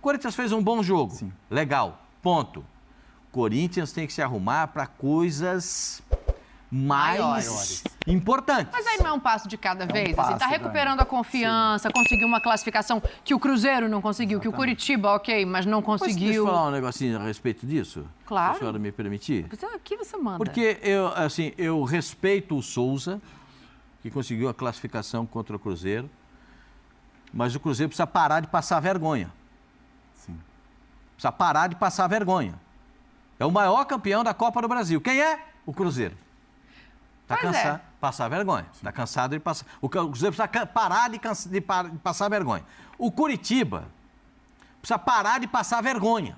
O Corinthians fez um bom jogo. Sim. Legal. Ponto. Corinthians tem que se arrumar para coisas mais importantes. Mas aí não é um passo de cada vez? passo, Assim, tá recuperando a confiança, conseguiu uma classificação que o Cruzeiro não conseguiu, que o Curitiba, ok, mas não Mas deixa eu conseguiu. falar um negocinho a respeito disso? Claro. Se a senhora me permitir. Aqui você manda. Porque eu respeito o Souza, que conseguiu a classificação contra o Cruzeiro, mas o Cruzeiro precisa parar de passar vergonha. Sim. Precisa parar de passar vergonha. É o maior campeão da Copa do Brasil. Quem é? O Cruzeiro. Está cansado de passar vergonha. Está cansado de passar. O Cruzeiro precisa parar de passar vergonha. O Curitiba precisa parar de passar vergonha.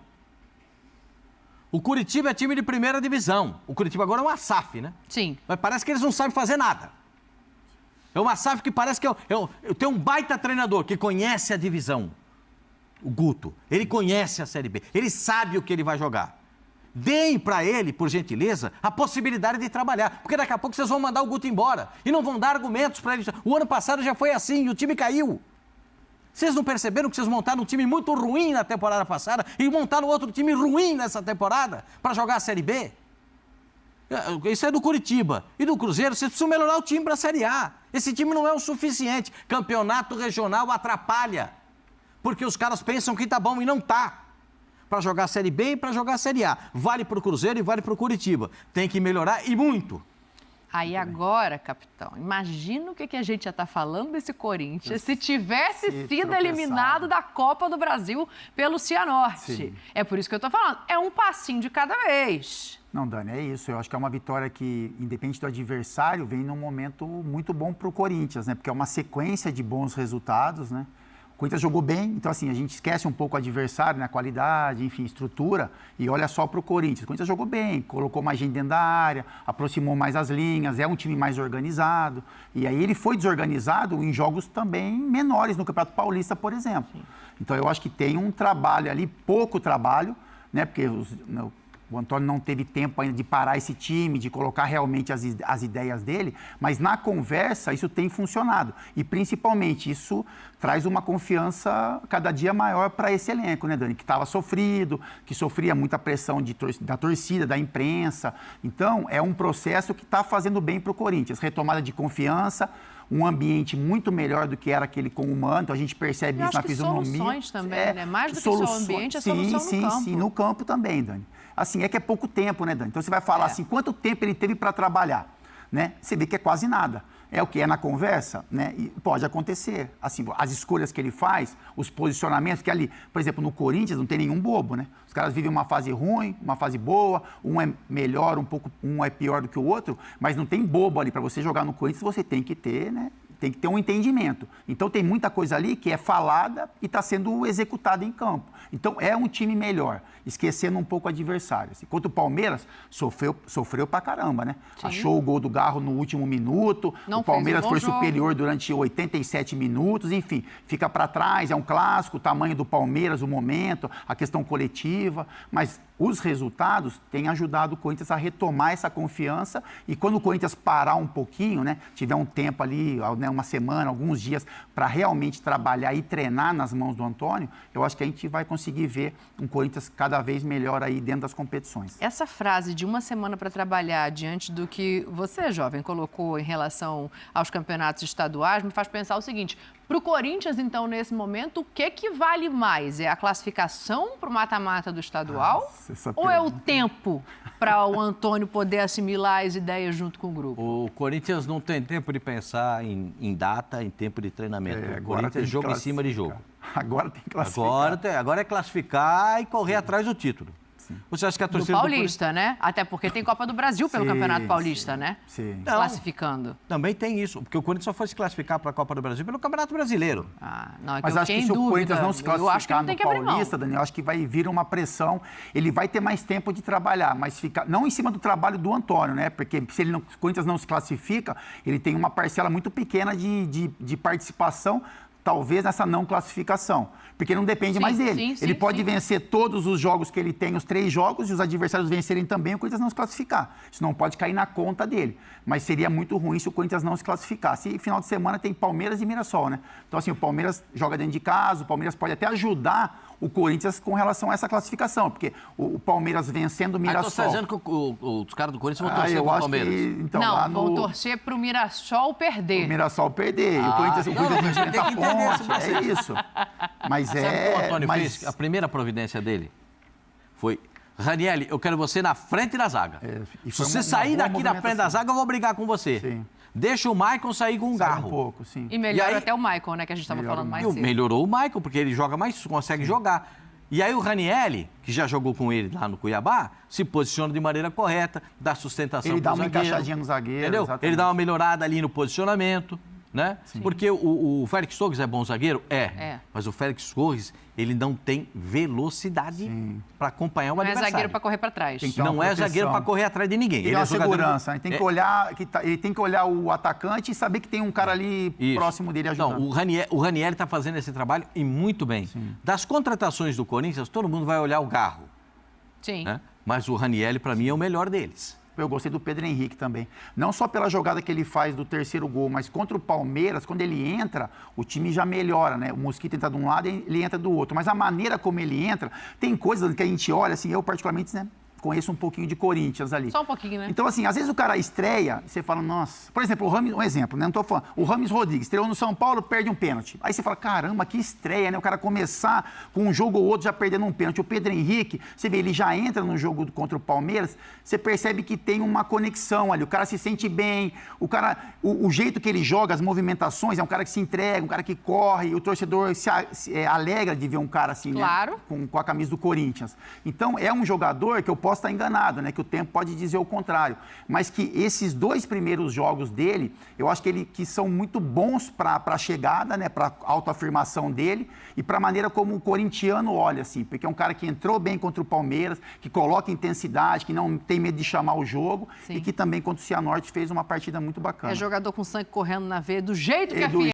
O Curitiba é time de primeira divisão. O Curitiba agora é uma SAF, né? Sim. Mas parece que eles não sabem fazer nada. É uma SAF que parece que eu tenho um baita treinador que conhece a divisão. O Guto. Ele conhece a Série B. Ele sabe o que ele vai jogar. Deem para ele, por gentileza, a possibilidade de trabalhar. Porque daqui a pouco vocês vão mandar o Guto embora. E não vão dar argumentos para ele. O ano passado já foi assim e o time caiu. Vocês não perceberam que vocês montaram um time muito ruim na temporada passada e montaram outro time ruim nessa temporada para jogar a Série B? Isso é do Curitiba. E do Cruzeiro, vocês precisam melhorar o time para a Série A. Esse time não é o suficiente. Campeonato regional atrapalha. Porque os caras pensam que tá bom e não tá. Para jogar a Série B e para jogar a Série A. Vale para o Cruzeiro e vale para o Curitiba. Tem que melhorar e muito. Aí agora, capitão, imagina o que a gente já está falando desse Corinthians se tivesse sido eliminado da Copa do Brasil pelo Cianorte. Sim. É por isso que eu estou falando. É um passinho de cada vez. Não, Dani, é isso. Eu acho que é uma vitória que, independente do adversário, vem num momento muito bom para o Corinthians, né? Porque é uma sequência de bons resultados, né? O Corinthians jogou bem, então assim, a gente esquece um pouco o adversário, né? Qualidade, enfim, estrutura, e olha só para o Corinthians. O Corinthians jogou bem, colocou mais gente dentro da área, aproximou mais as linhas, é um time mais organizado. E aí ele foi desorganizado em jogos também menores, no Campeonato Paulista, por exemplo. Sim. Então eu acho que tem um trabalho ali, pouco trabalho, né? Porque o Antônio não teve tempo ainda de parar esse time, de colocar realmente as ideias dele, mas na conversa isso tem funcionado. E principalmente isso traz uma confiança cada dia maior para esse elenco, né, Dani? Que estava sofrido, que sofria muita pressão da torcida, da imprensa. Então, é um processo que está fazendo bem para o Corinthians. Retomada de confiança, um ambiente muito melhor do que era aquele com o Mano. Então, a gente percebe isso na fisionomia. Soluções também, né? Mais do que só o ambiente, é solução no campo. Sim, no campo também, Dani. Assim, é que é pouco tempo, né, Dani? Então, você vai falar assim, quanto tempo ele teve para trabalhar, né? Você vê que é quase nada. É o que é na conversa, né? E pode acontecer. Assim, as escolhas que ele faz, os posicionamentos, que ali, por exemplo, no Corinthians não tem nenhum bobo, né? Os caras vivem uma fase ruim, uma fase boa, um é melhor, um é pior do que o outro, mas não tem bobo ali. Para você jogar no Corinthians, você tem que ter, né? Tem que ter um entendimento. Então, tem muita coisa ali que é falada e está sendo executada em campo. Então, é um time melhor, esquecendo um pouco o adversário. Enquanto o Palmeiras sofreu pra caramba, né? Sim. Achou o gol do Garro no último minuto, o Palmeiras foi superior durante 87 minutos, enfim, fica para trás, é um clássico, o tamanho do Palmeiras, o momento, a questão coletiva, mas os resultados têm ajudado o Corinthians a retomar essa confiança e quando o Corinthians parar um pouquinho, né, tiver um tempo ali, né, uma semana, alguns dias, para realmente trabalhar e treinar nas mãos do Antônio, eu acho que a gente vai conseguir ver um Corinthians cada vez melhor aí dentro das competições. Essa frase de uma semana para trabalhar diante do que você, jovem, colocou em relação aos campeonatos estaduais, me faz pensar o seguinte: para o Corinthians, então, nesse momento, o que vale mais? É a classificação para o mata-mata do estadual? Ou é o tempo para o Antônio poder assimilar as ideias junto com o grupo? O Corinthians não tem tempo de pensar em data, em tempo de treinamento. O Corinthians é jogo em cima de jogo. Agora tem que classificar. Agora é classificar e correr atrás do título. Sim. Você acha que a torcida do Paulista, né? Até porque tem Copa do Brasil pelo Campeonato Paulista, né? Sim. Não, classificando. Também tem isso, porque o Corinthians só foi se classificar para a Copa do Brasil pelo Campeonato Brasileiro. Não, mas acho que se o Corinthians não se classificar no Paulista, Daniel, acho que vai vir uma pressão. Ele vai ter mais tempo de trabalhar, mas ficar não em cima do trabalho do Antônio, né? Porque se o Corinthians não se classifica, ele tem uma parcela muito pequena de participação, talvez nessa não classificação, porque não depende mais dele. Ele pode vencer todos os jogos que ele tem, os 3 jogos, e os adversários vencerem também, o Corinthians não se classificar. Isso não pode cair na conta dele. Mas seria muito ruim se o Corinthians não se classificasse. E final de semana tem Palmeiras e Mirassol, né? Então, assim, o Palmeiras joga dentro de casa, o Palmeiras pode até ajudar o Corinthians com relação a essa classificação, porque o Palmeiras vencendo o Aí Mirassol. tô dizendo que os caras do Corinthians vão torcer eu pro acho Palmeiras. que, então, Não, lá vão no torcer pro Mirassol perder. o Mirassol perder. O Ah, Corinthians não, vai mas tem enfrentar que entender a esse Ponte, é isso. Mas Sabe o que o Antônio mas, fez? A primeira providência dele foi: Ranieri, eu quero você na frente da zaga. e Se foi você uma sair boa daqui da frente da movimentação. zaga, eu vou brigar com você. Sim. Deixa o Maicon sair com um Sai garro. um pouco, sim. E melhora E aí- até o Maicon, né? Que a gente estava Melhora falando o mais E cedo. melhorou o Maicon, porque ele joga mais, consegue jogar. E aí o Ranieri, que já jogou com ele lá no Cuiabá, se posiciona de maneira correta, dá sustentação Ele dá pro uma zagueiro, encaixadinha no zagueiro, entendeu? exatamente. Ele dá uma melhorada ali no posicionamento, né? Porque o Félix Torres é bom zagueiro? É. Mas o Félix Torres, ele não tem velocidade para acompanhar o Não é adversário. zagueiro para correr para trás. Tem que ter uma Não é proteção. zagueiro para correr atrás de ninguém. Ele é uma jogador- segurança, né? Tem que olhar, ele tem que olhar o atacante e saber que tem um cara ali Isso. próximo dele ajudando. Não, o Ranieri está fazendo esse trabalho e muito bem. Das contratações do Corinthians, todo mundo vai olhar o Garro, Sim. né? Mas o Ranieri, para mim, é o melhor deles. Eu gostei do Pedro Henrique também. Não só pela jogada que ele faz do terceiro gol, mas contra o Palmeiras, quando ele entra, o time já melhora, né? O Mosquito entra de um lado e ele entra do outro. Mas a maneira como ele entra, tem coisas que a gente olha, assim, eu particularmente, né? Conheço um pouquinho de Corinthians ali. Só um pouquinho, né? Então, assim, às vezes o cara estreia e você fala, nossa... Por exemplo, o Rames, um exemplo, né? Não tô falando. O Rames Rodrigues estreou no São Paulo, perde um pênalti. Aí você fala, caramba, que estreia, né? O cara começar com um jogo ou outro já perdendo um pênalti. O Pedro Henrique, você vê, ele já entra no jogo contra o Palmeiras, você percebe que tem uma conexão ali. O cara se sente bem, o cara... O jeito que ele joga, as movimentações, é um cara que se entrega, um cara que corre, o torcedor se alegra de ver um cara assim, Claro. né? Com a camisa do Corinthians. Então, é um jogador que eu posso estar enganado, né? Que o tempo pode dizer o contrário. Mas que esses dois primeiros jogos dele, eu acho que são muito bons para a chegada, né? Para a autoafirmação dele e para a maneira como o corintiano olha, assim. Porque é um cara que entrou bem contra o Palmeiras, que coloca intensidade, que não tem medo de chamar o jogo. Sim. E que também contra o Cianorte fez uma partida muito bacana. É jogador com sangue correndo na veia, do jeito que E a do